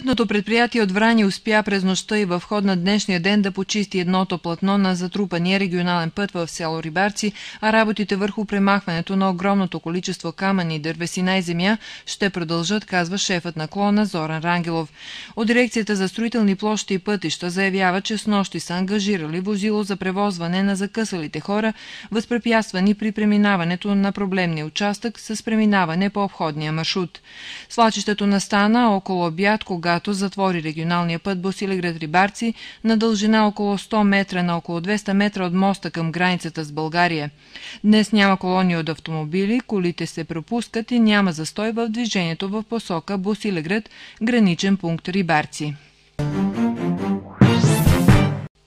Пътното предприятие от Враня успя през нощта и в ход на днешния ден да почисти едното платно на затрупания регионален път в село Рибарци, а работите върху премахването на огромното количество камъни, дървесина и земя ще продължат, казва шефът на клона Зоран Рангелов. От дирекцията за строителни площи и пътища заявява, че с нощи са ангажирали возило за превозване на закъсалите хора, възпрепятствани при преминаването на проблемния участък с преминаване по обходния маршрут. Свлачището настана около обяд, когато затвори регионалния път Босилеград-Рибарци на дължина около 100 метра на около 200 метра от моста към границата с България. Днес няма колони от автомобили, колите се пропускат и няма застой в движението в посока Босилеград, граничен пункт Рибарци.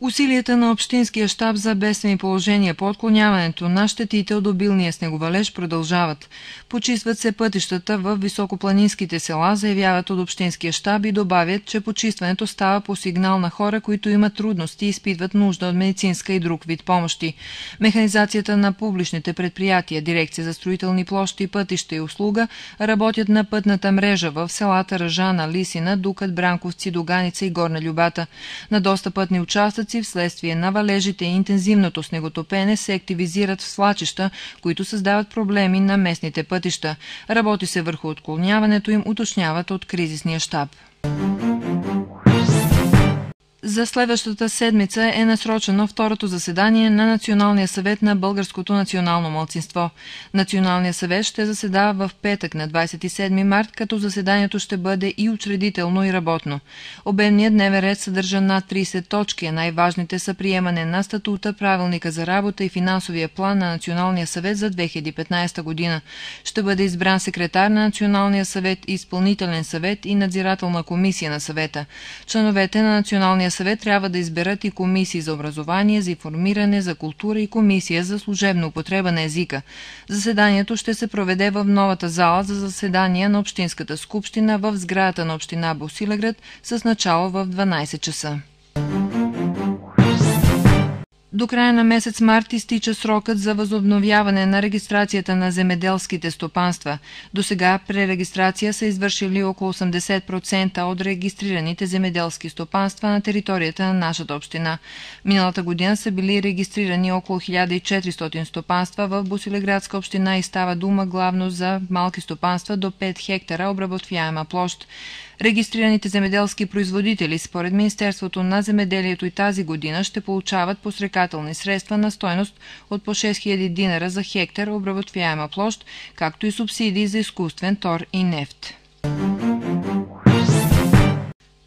Усилията на Общинския щаб за бедствени положения по отклоняването на щетите от обилния снеговалеж продължават. Почистват се пътищата в високопланинските села, заявяват от Общинския щаб и добавят, че почистването става по сигнал на хора, които имат трудности и изпитват нужда от медицинска и друг вид помощи. Механизацията на публичните предприятия, дирекция за строителни площи, пътища и услуга работят на пътната мрежа в селата Ръжана, Лисина, Дукът, Бранковци, Доганица и Горна Любата. На доста пътни участъци вследствие на валежите и интензивното снеготопене се активизират свлачища, които създават проблеми на местните пътища. Работи се върху отклоняването им, уточняват от кризисния щаб. За следващата седмица е насрочено второто заседание на Националния съвет на Българското национално малцинство. Националният съвет ще заседава в петък на 27 март, като заседанието ще бъде и учредително и работно. Обемният дневен ред съдържа над 30 точки, а най-важните са приемане на статута, правилника за работа и финансовия план на Националния съвет за 2015 година. Ще бъде избран секретар на Националния съвет, изпълнителен съвет и надзирателна комисия на съвета. Членовете на Националния съвет трябва да изберат и комисии за образование, за информиране, за култура и комисия за служебна употреба на езика. Заседанието ще се проведе в новата зала за заседания на Общинската скупщина в сградата на община Босилеград с начало в 12 часа. До края на месец март изтича срокът за възобновяване на регистрацията на земеделските стопанства. До сега пререгистрация са извършили около 80% от регистрираните земеделски стопанства на територията на нашата община. Миналата година са били регистрирани около 1400 стопанства в Босилеградска община и става дума главно за малки стопанства до 5 хектара обработваема площ. Регистрираните земеделски производители според Министерството на земеделието и тази година ще получават посрекателни средства на стойност от по 6000 динара за хектар обработваема площ, както и субсидии за изкуствен тор и нефт.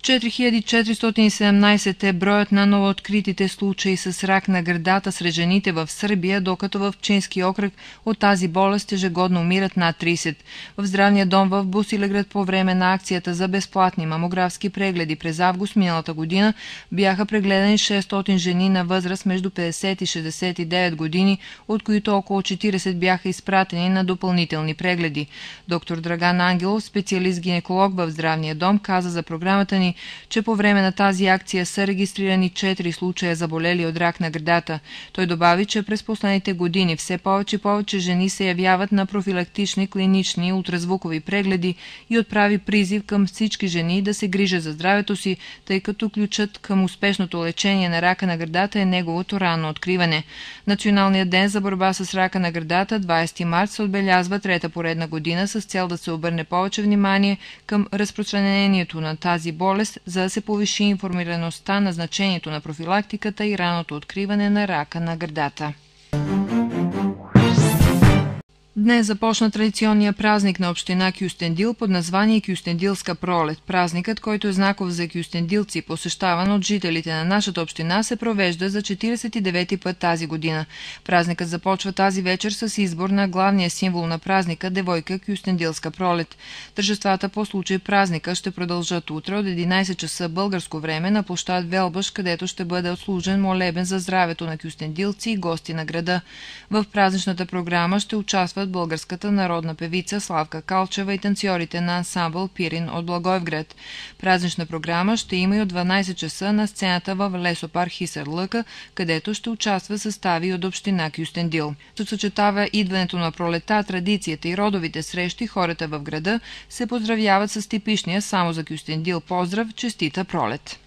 4417 е броят на новооткритите случаи с рак на гърдата сред жените в Сърбия, докато в Пчински окръг от тази болест ежегодно умират над 30. В здравния дом в Босилеград по време на акцията за безплатни мамографски прегледи през август миналата година бяха прегледани 600 жени на възраст между 50 и 69 години, от които около 40 бяха изпратени на допълнителни прегледи. Доктор Драган Ангелов, специалист-гинеколог в здравния дом, каза за програмата ни, че по време на тази акция са регистрирани 4 случая заболели от рак на гърдата. Той добави, че през последните години все повече и повече жени се явяват на профилактични клинични ултразвукови прегледи и отправи призив към всички жени да се грижат за здравето си, тъй като ключът към успешното лечение на рака на гърдата е неговото ранно откриване. Националният ден за борба с рака на гърдата, 20 март, се отбелязва трета поредна година с цел да се обърне повече внимание към разпространението на тази болест, за да се повиши информираността на значението на профилактиката и ранното откриване на рака на гърдата. Днес започна традиционния празник на община Кюстендил под название Кюстендилска пролет. Празникът, който е знаков за кюстендилци, посещаван от жителите на нашата община, се провежда за 49-ти път тази година. Празникът започва тази вечер с избор на главния символ на празника – девойка Кюстендилска пролет. Тържествата по случай празника ще продължат утре от 11 часа българско време на площад Велбаш, където ще бъде отслужен молебен за здравето на кюстендилци и гости на града. В празничната програма ще участват гостуват българската народна певица Славка Калчева и танцорите на ансамбъл Пирин от Благоевград. Празнична програма ще има и от 12 часа на сцената в лесопарк Хисар Лъка, където ще участва състави от община Кюстендил. Като съчетава идването на пролета, традицията и родовите срещи, хората в града се поздравяват с типичния само за Кюстендил поздрав «Честита пролет».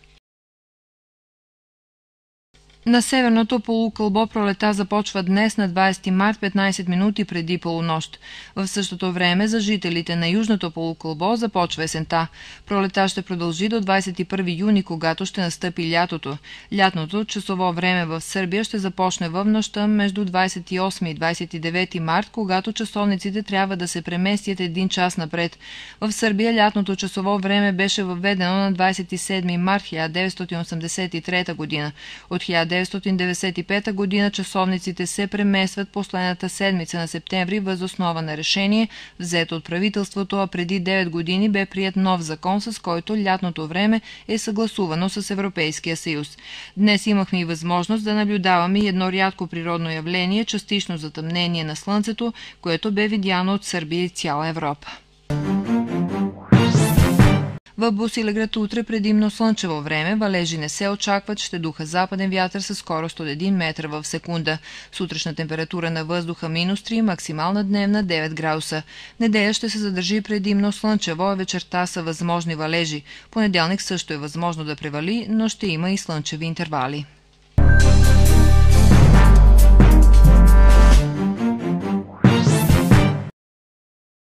На северното полукълбо пролета започва днес на 20 март 15 минути преди полунощ. В същото време за жителите на южното полукълбо започва есента. Пролета ще продължи до 21 юни, когато ще настъпи лятото. Лятното часово време в Сърбия ще започне в нощта между 28 и 29 март, когато часовниците трябва да се преместят един час напред. В Сърбия лятното часово време беше въведено на 27 март 1983 година. От 1995 година часовниците се преместват последната седмица на септември въз основа на решение, взето от правителството, а преди 9 години бе приет нов закон, с който лятното време е съгласувано с Европейския съюз. Днес имахме и възможност да наблюдаваме едно рядко природно явление, частично затъмнение на Слънцето, което бе видяно от Сърбия и цяла Европа. В Босилеград утре предимно слънчево време, валежи не се очакват, ще духа западен вятър със скорост от 1 метър в секунда. Сутрешна температура на въздуха -3, максимална дневна 9 градуса. Неделя ще се задържи предимно слънчево, а вечерта са възможни валежи. Понеделник също е възможно да превали, но ще има и слънчеви интервали.